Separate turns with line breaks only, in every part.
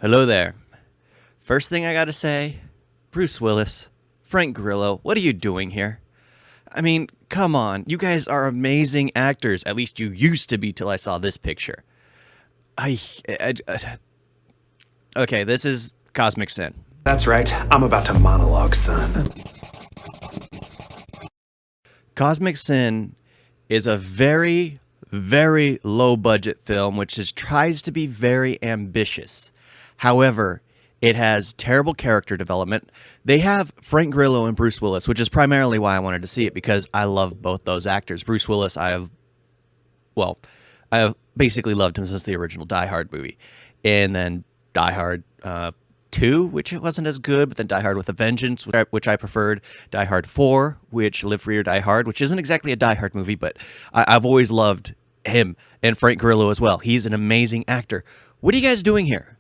Hello there. First thing I gotta say, Bruce Willis, Frank Grillo, what are you doing here? I mean, come on, you guys are amazing actors. At least you used to be till I saw this picture. Okay, this is Cosmic Sin.
That's right. I'm about to monologue, son.
Cosmic Sin is a very, very low budget film tries to be very ambitious. However, it has terrible character development. They have Frank Grillo and Bruce Willis, which is primarily why I wanted to see it because I love both those actors. Bruce Willis, I have basically loved him since the original Die Hard movie. And then Die Hard 2, which it wasn't as good, but then Die Hard with a Vengeance, which I preferred. Die Hard 4, which Live Free or Die Hard, which isn't exactly a Die Hard movie, but I've always loved him and Frank Grillo as well. He's an amazing actor. What are you guys doing here?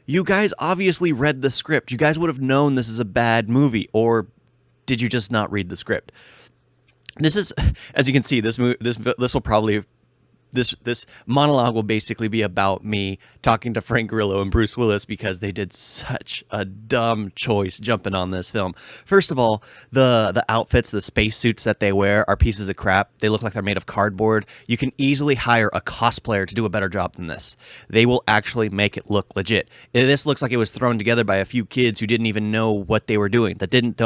You guys obviously read the script. You guys would have known this is a bad movie, or did you just not read the script? This is, as you can see, this monologue will basically be about me talking to Frank Grillo and Bruce Willis because they did such a dumb choice jumping on this film. First of all, the outfits, the spacesuits that they wear are pieces of crap. They look like they're made of cardboard. You can easily hire a cosplayer to do a better job than this. They will actually make it look legit. This looks like it was thrown together by a few kids who didn't even know what they were doing, that didn't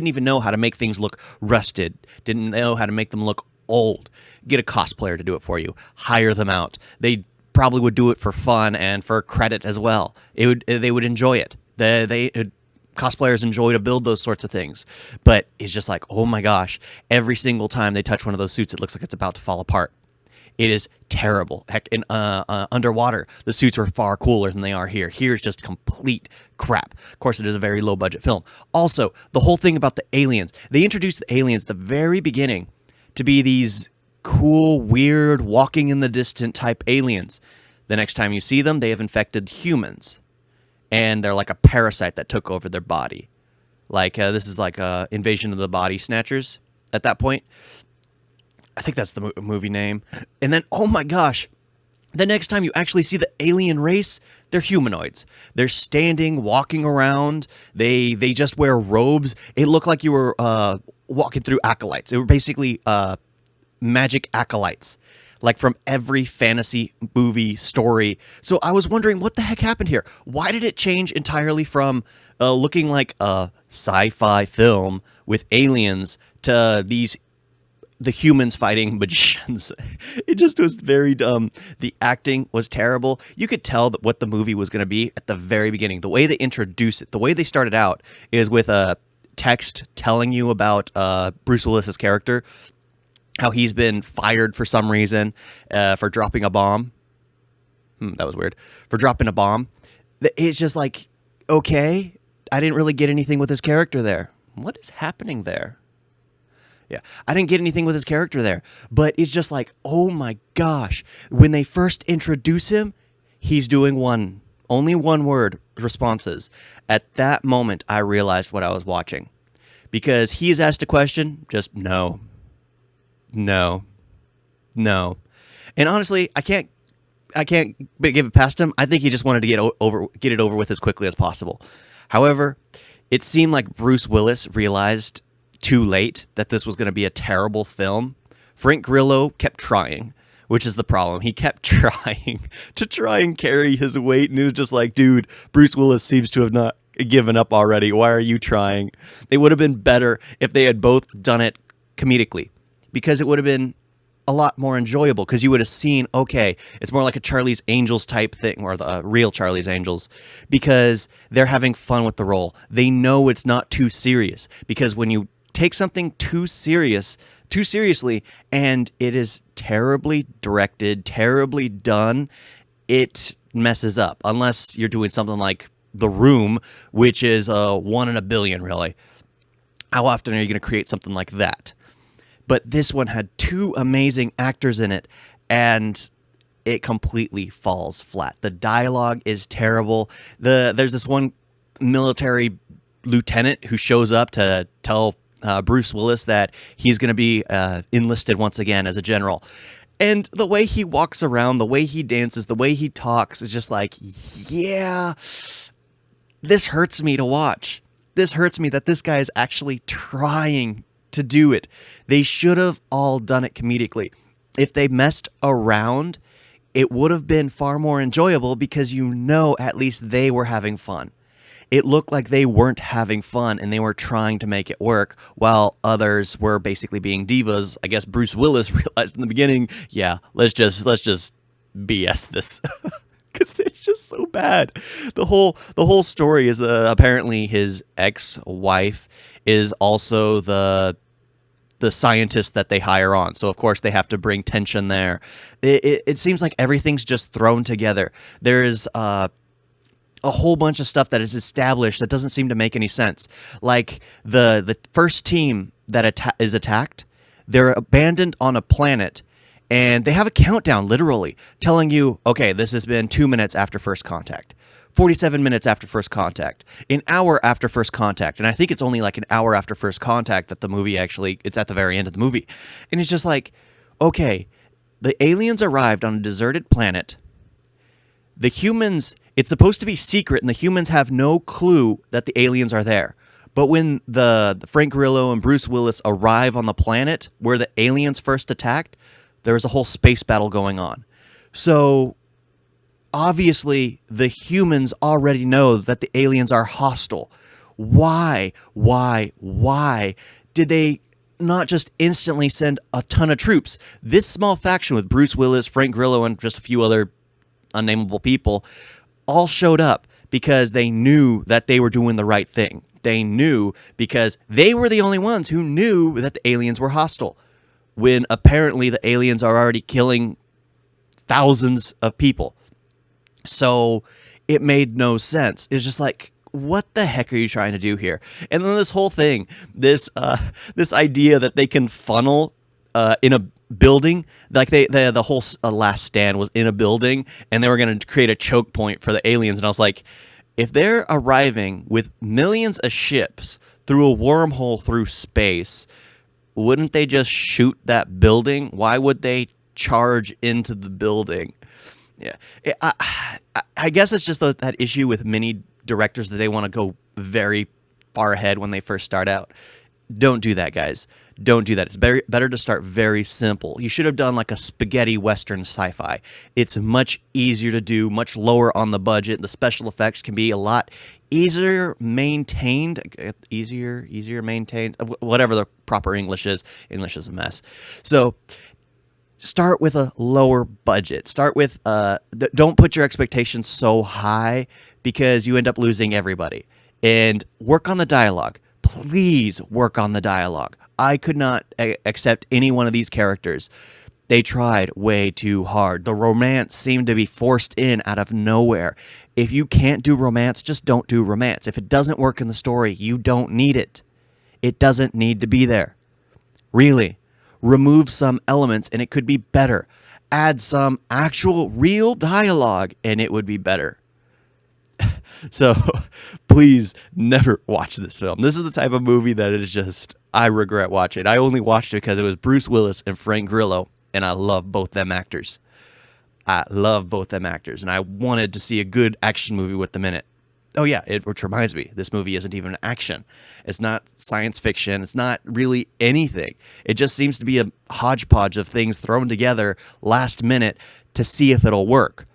even know how to make things look rusted, didn't know how to make them look old. Get a cosplayer to do it for you. Hire them out. They probably would do it for fun and for credit as well. They would enjoy it. Cosplayers enjoy to build those sorts of things. But it's just like, oh my gosh, every single time they touch one of those suits, it looks like it's about to fall apart. It is terrible. Heck, in underwater, the suits are far cooler than they are here. Here's just complete crap. Of course, it is a very low-budget film. Also, the whole thing about the aliens. They introduced the aliens at the very beginning to be these cool, weird, walking in the distant type aliens. The next time you see them, they have infected humans. And they're like a parasite that took over their body. Like, this is like Invasion of the Body Snatchers at that point. I think that's the movie name. And then, oh my gosh, the next time you actually see the alien race, they're humanoids. They're standing, walking around. They just wear robes. It looked like you were walking through acolytes. They were basically magic acolytes, like from every fantasy movie story. So I was wondering, what the heck happened here? Why did it change entirely from looking like a sci-fi film with aliens to the humans fighting magicians? It just was very dumb. The acting was terrible. You could tell that what the movie was going to be at the very beginning. The way they introduce it, the way they started out is with a text telling you about Bruce Willis's character, how he's been fired for some reason for dropping a bomb. That was weird. For dropping a bomb. It's just like, okay, I didn't really get anything with his character there. What is happening there? Yeah, I didn't get anything with his character there. But it's just like, oh my gosh. When they first introduce him, he's doing only one word responses. At that moment, I realized what I was watching. Because he's asked a question, just no. No. And honestly, I can't give it past him. I think he just wanted to get it over with as quickly as possible. However, it seemed like Bruce Willis realized too late that this was going to be a terrible film. Frank Grillo kept trying, which is the problem. He kept trying to try and carry his weight, and it was just like, dude, Bruce Willis seems to have not given up already. Why are you trying? It would have been better if they had both done it comedically, because it would have been a lot more enjoyable, because you would have seen, okay, it's more like a Charlie's Angels type thing, or the real Charlie's Angels, because they're having fun with the role. They know it's not too serious, because when you take something too seriously, and it is terribly directed, terribly done, it messes up. Unless you're doing something like The Room, which is 1 in a billion, really. How often are you going to create something like that? But this one had two amazing actors in it, and it completely falls flat. The dialogue is terrible. There's this one military lieutenant who shows up to tell Bruce Willis that he's going to be enlisted once again as a general. And the way he walks around, the way he dances, the way he talks is just like, yeah, this hurts me to watch. This hurts me that this guy is actually trying to do it. They should have all done it comedically. If they messed around, it would have been far more enjoyable because at least they were having fun. It looked like they weren't having fun and they were trying to make it work while others were basically being divas. I guess Bruce Willis realized in the beginning, yeah, let's just BS this. Because it's just so bad. The whole story is apparently his ex-wife is also the scientist that they hire on. So, of course, they have to bring tension there. It seems like everything's just thrown together. There's a whole bunch of stuff that is established that doesn't seem to make any sense. Like the first team that is attacked, they're abandoned on a planet, and they have a countdown, literally, telling you, okay, this has been 2 minutes after first contact. 47 minutes after first contact, an hour after first contact. And I think it's only like an hour after first contact that the movie it's at the very end of the movie. And it's just like, okay, the aliens arrived on a deserted planet. The humans, it's supposed to be secret, and the humans have no clue that the aliens are there. But when the Frank Grillo and Bruce Willis arrive on the planet where the aliens first attacked, there's a whole space battle going on. So obviously, the humans already know that the aliens are hostile. Why did they not just instantly send a ton of troops? This small faction with Bruce Willis, Frank Grillo, and just a few other unnameable people all showed up because they knew that they were doing the right thing. They knew because they were the only ones who knew that the aliens were hostile, when apparently the aliens are already killing thousands of people. So it made no sense. It's just like, what the heck are you trying to do here? And then this whole thing, this idea that they can funnel in a building, like the whole Last Stand was in a building, and they were going to create a choke point for the aliens. And I was like, if they're arriving with millions of ships through a wormhole through space, wouldn't they just shoot that building? Why would they charge into the building? Yeah, I guess it's just that issue with many directors that they want to go very far ahead when they first start out. Don't do that, guys. Don't do that. It's better to start very simple. You should have done like a spaghetti western sci-fi. It's much easier to do, much lower on the budget. The special effects can be a lot easier maintained. Easier maintained. Whatever the proper English is. English is a mess. So start with a lower budget. Start with don't put your expectations so high because you end up losing everybody. And work on the dialogue. Please work on the dialogue. I could not accept any one of these characters. They tried way too hard. The romance seemed to be forced in out of nowhere. If you can't do romance, just don't do romance. If it doesn't work in the story, you don't need it. It doesn't need to be there. Really. Remove some elements and it could be better. Add some actual real dialogue and it would be better. So please never watch this film. This is the type of movie that is just, I regret watching. I only watched it because it was Bruce Willis and Frank Grillo, and I love both them actors. And I wanted to see a good action movie with them in it. Oh yeah, which reminds me, this movie isn't even action. It's not science fiction. It's not really anything. It just seems to be a hodgepodge of things thrown together last minute to see if it'll work.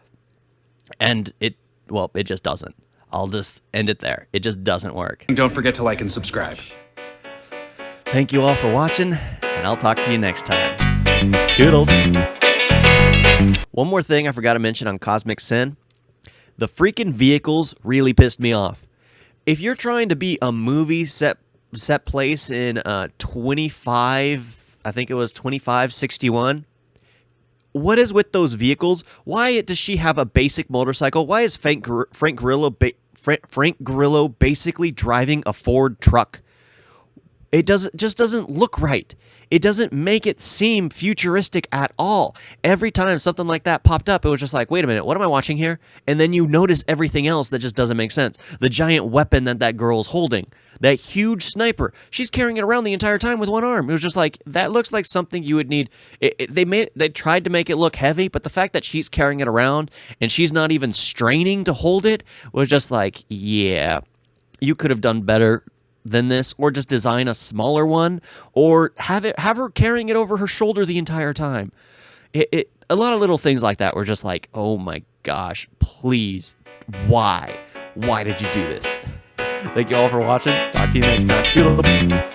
And it just doesn't. I'll just end it there. It just doesn't work.
And don't forget to like and subscribe.
Thank you all for watching, and I'll talk to you next time. Toodles. One more thing I forgot to mention on Cosmic Sin. The freaking vehicles really pissed me off. If you're trying to be a movie set place in 2561, what is with those vehicles? Why does she have a basic motorcycle? Why is Frank Grillo basically driving a Ford truck? It just doesn't look right. It doesn't make it seem futuristic at all. Every time something like that popped up, it was just like, wait a minute, what am I watching here? And then you notice everything else that just doesn't make sense. The giant weapon that girl's holding, that huge sniper, she's carrying it around the entire time with one arm. It was just like, that looks like something you would need. They tried to make it look heavy, but the fact that she's carrying it around and she's not even straining to hold it was just like, yeah, you could have done better than this, or just design a smaller one, or have her carrying it over her shoulder the entire time. A lot of little things like that were just like, oh my gosh, please, why did you do this? Thank you all for watching. Talk to you next time.